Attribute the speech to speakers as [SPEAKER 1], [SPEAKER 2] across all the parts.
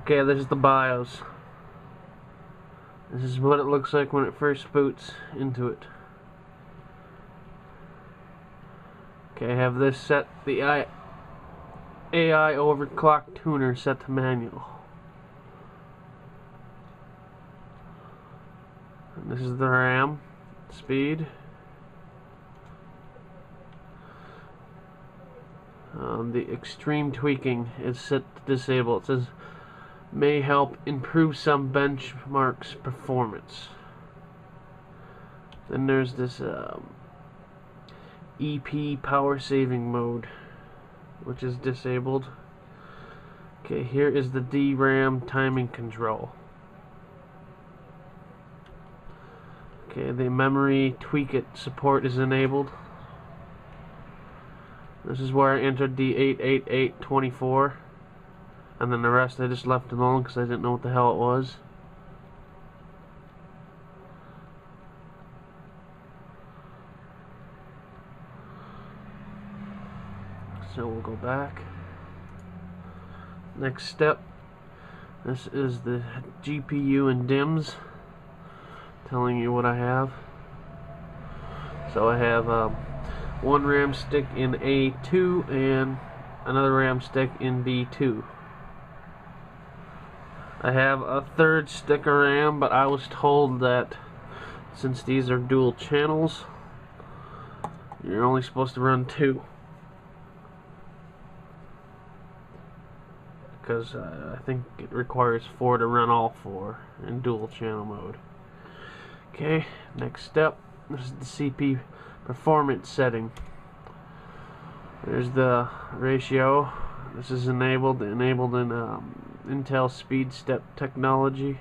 [SPEAKER 1] Okay, this is the BIOS. This is what it looks like when it first boots into it. Okay, I have this set, the AI overclock tuner set to manual. And this is the RAM speed. The extreme tweaking is set to disable. It says may help improve some benchmarks performance. Then there's this EP power saving mode, which is disabled. Okay, here is the DRAM timing control. Okay, the memory tweak it support is enabled. This is where I entered the 88824, and then the rest I just left alone because I didn't know what the hell it was. So we'll go back. Next step, this is the GPU and DIMMs telling you what I have. So I have one RAM stick in A2 and another RAM stick in B2. I have a third stick of RAM, but I was told that since these are dual channels, you're only supposed to run 2. Because I think it requires 4 to run all 4 in dual channel mode. Okay, next step, this is the CPU performance setting. There's the ratio. This is enabled in Intel speed step technology.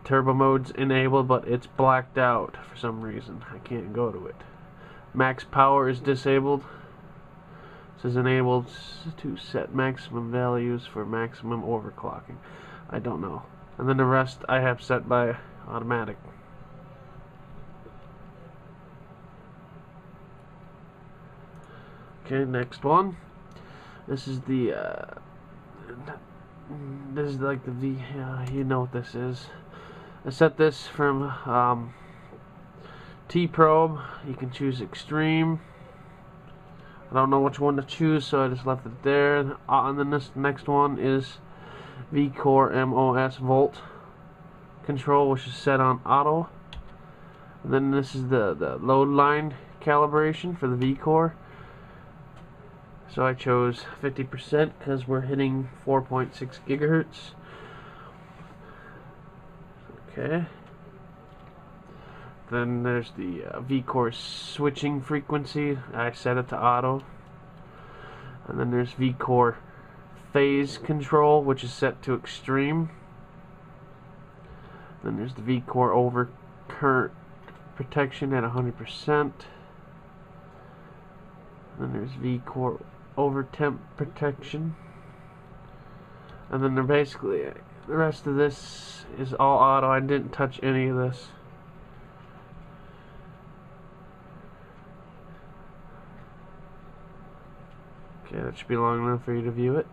[SPEAKER 1] Turbo mode's enabled, but it's blacked out for some reason. I can't go to it. Max power is disabled. This is enabled to set maximum values for maximum overclocking. I don't know. And then the rest I have set by automatic. Okay, next one. This is the this is like the V. You know what this is. I set this from T-Probe. You can choose extreme. I don't know which one to choose, so I just left it there. And then this next one is V-Core MOS volt control, which is set on auto. And then this is the load line calibration for the V-Core. So I chose 50% because we're hitting 4.6 gigahertz. Okay. Then there's the V-Core switching frequency. I set it to auto. And then there's V-Core phase control, which is set to extreme. Then there's the V-Core over current protection at 100%. Then there's V-Core over temp protection. And then they're basically, the rest of this is all auto. I didn't touch any of this. Okay, that should be long enough for you to view it.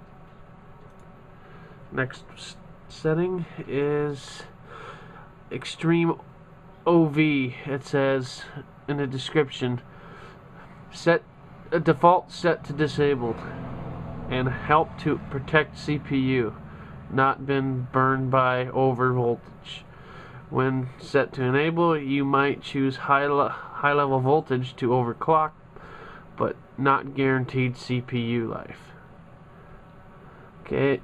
[SPEAKER 1] Next setting is Extreme OV. It says in the description, set a default set to disabled and help to protect CPU, not been burned by over voltage. When set to enable, you might choose high level voltage to overclock, but not guaranteed CPU life. Okay,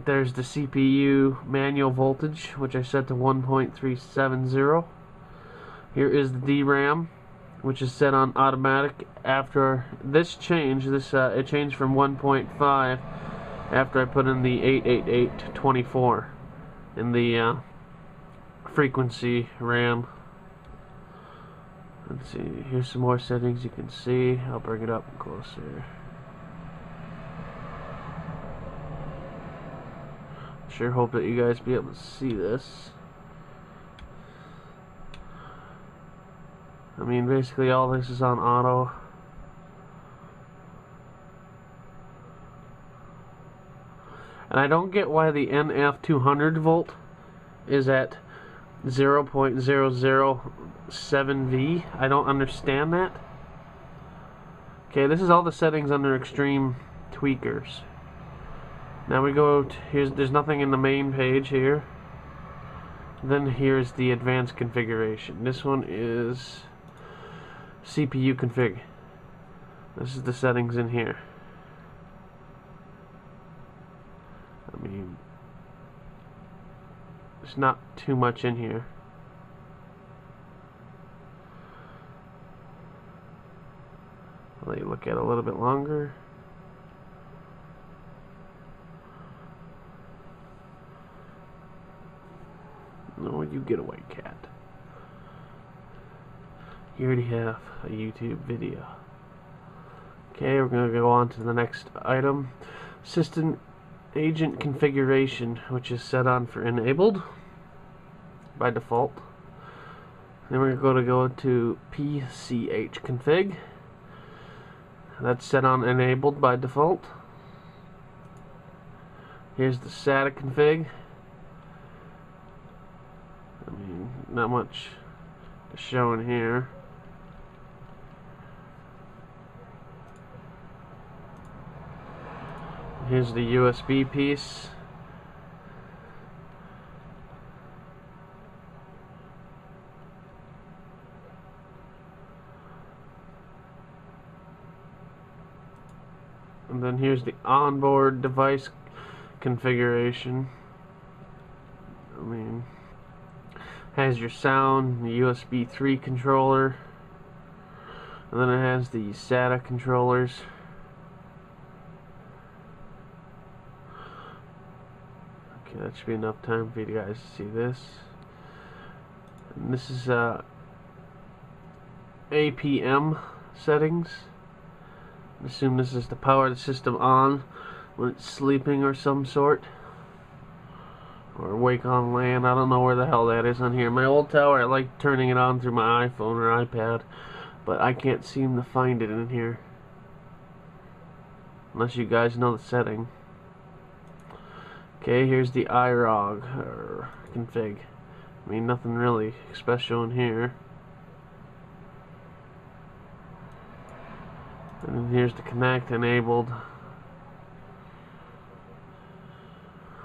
[SPEAKER 1] there's the CPU manual voltage, which I set to 1.370. Here is the DRAM, which is set on automatic. After this change, it changed from 1.5 after I put in the 88824 in the frequency RAM. Let's see, here's some more settings you can see. I'll bring it up closer. Sure hope that you guys be able to see this. I mean, basically all this is on auto. And I don't get why the NF200 volt is at 0.007V. I don't understand that. Okay, this is all the settings under extreme tweakers. Now we go to, there's nothing in the main page here. Then here's the advanced configuration. This one is CPU config. This is the settings in here. I mean, there's not too much in here. I'll let you look at it a little bit longer. No, you get away, cat. You already have a YouTube video. Okay, we're going to go on to the next item. System agent configuration, which is set on for enabled by default. Then we're going to go to PCH config. That's set on enabled by default. Here's the SATA config. I mean, not much to show in here. Here's the USB piece. And then here's the onboard device configuration. I mean, has your sound, the USB 3 controller, and then it has the SATA controllers. Okay, that should be enough time for you guys to see this. And this is APM settings. I assume this is to power the system on when it's sleeping or some sort. Or wake on land. I don't know where the hell that is on here. My old tower, I like turning it on through my iPhone or iPad, but I can't seem to find it in here. Unless you guys know the setting. Okay, here's the iROG config. I mean, nothing really special in here. And then here's the Connect enabled.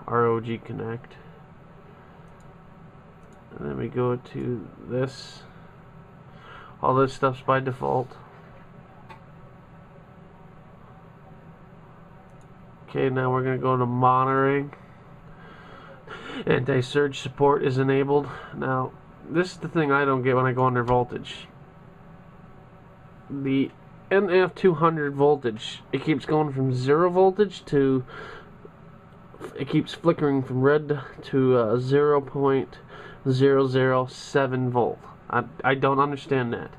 [SPEAKER 1] ROG Connect. And then we go to this. All this stuff's by default. Okay, now we're going to go to monitoring. Anti-surge support is enabled. Now, this is the thing I don't get when I go under voltage. The NF200 voltage, it keeps going from 0 voltage to, it keeps flickering from red to 0.007 volt. I don't understand that.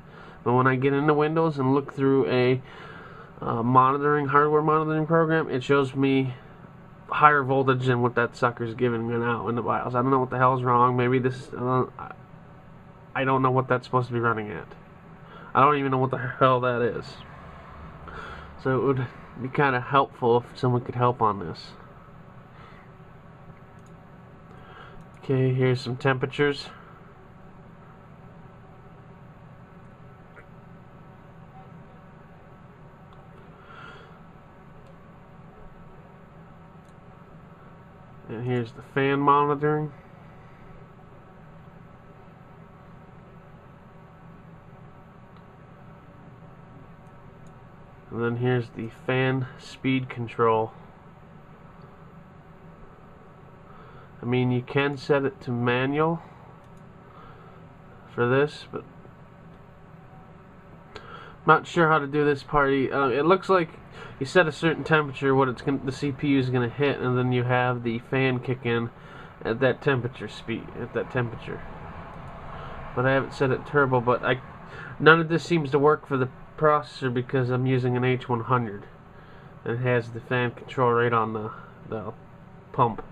[SPEAKER 1] But when I get into Windows and look through a hardware monitoring program, it shows me higher voltage than what that sucker's giving me now in the BIOS. I don't know what the hell's wrong. Maybe this, I don't know what that's supposed to be running at. I don't even know what the hell that is. So it would be kind of helpful if someone could help on this. Okay, here's some temperatures. And here's the fan monitoring. And then here's the fan speed control. I mean, you can set it to manual for this, but I'm not sure how to do this party. It looks like you set a certain temperature, what the CPU is going to hit, and then you have the fan kick in at that temperature But I haven't set it turbo, but none of this seems to work for the processor because I'm using an H100. And it has the fan control right on the pump.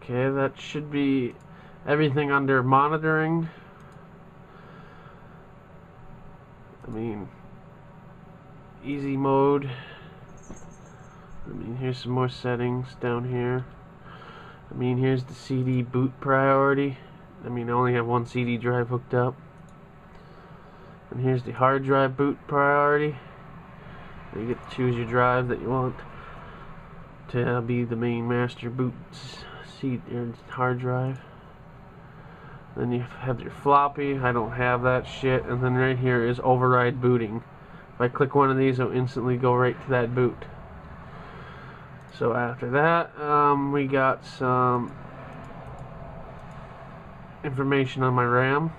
[SPEAKER 1] Okay, that should be everything under monitoring. I mean, easy mode. I mean, here's some more settings down here. I mean, here's the CD boot priority. I mean, I only have one CD drive hooked up. And here's the hard drive boot priority. You get to choose your drive that you want to be the main master boot CD or hard drive. Then you have your floppy. I don't have that shit. And then right here is override booting. If I click one of these, it'll instantly go right to that boot. So after that, we got some information on my RAM.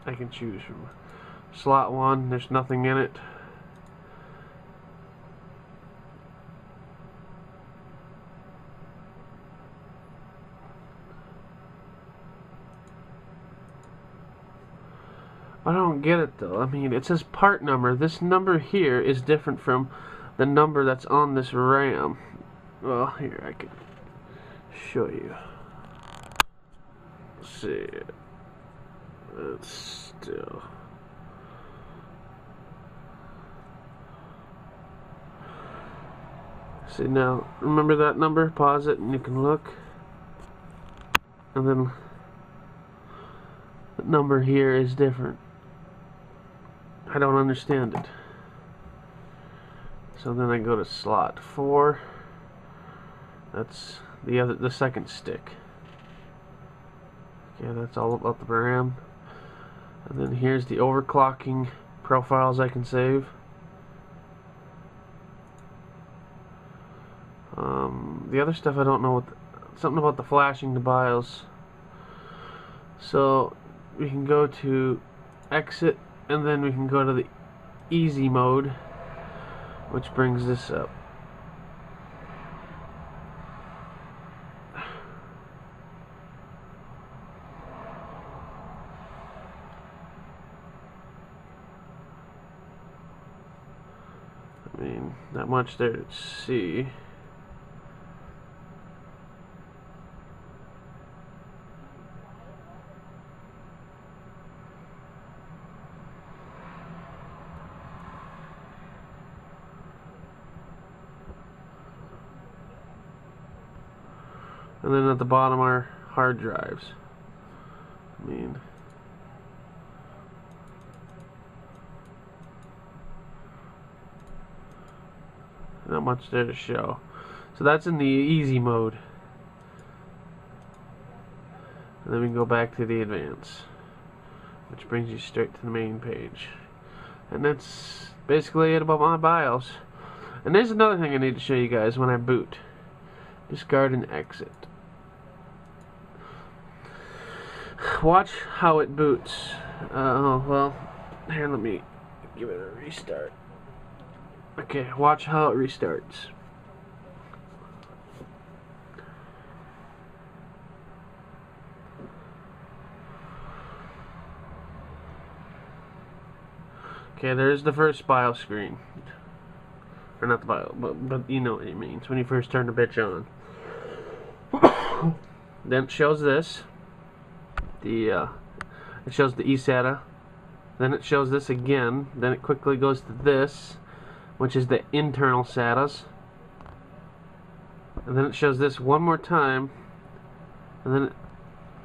[SPEAKER 1] I can choose from slot 1. There's nothing in it. I don't get it though. I mean, it says part number. This number here is different from the number that's on this RAM. Well, here I can show you. Let's see. It's still. See now, remember that number? Pause it and you can look. And then the number here is different. I don't understand it. So then I go to slot 4. That's the second stick. Okay, that's all about the RAM. And then here's the overclocking profiles I can save. The other stuff I don't know something about the flashing the BIOS. So we can go to exit, and then we can go to the easy mode, which brings this up. I mean, not much there to see. And then at the bottom are hard drives. I mean, not much there to show. So that's in the easy mode. And then we can go back to the advanced, which brings you straight to the main page. And that's basically it about my BIOS. And there's another thing I need to show you guys when I boot. Discard and exit. Watch how it boots. Oh, well, here, let me give it a restart. Okay, watch how it restarts. Okay, there's the first BIOS screen. Or not the BIOS, but you know what it means when you first turn the bitch on. Then it shows this. It shows the eSATA. Then it shows this again. Then it quickly goes to this, which is the internal SATAs. And then it shows this one more time. And then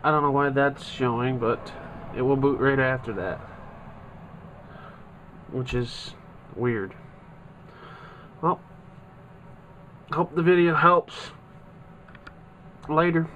[SPEAKER 1] I don't know why that's showing, but it will boot right after that, which is weird. Well, hope the video helps. Later.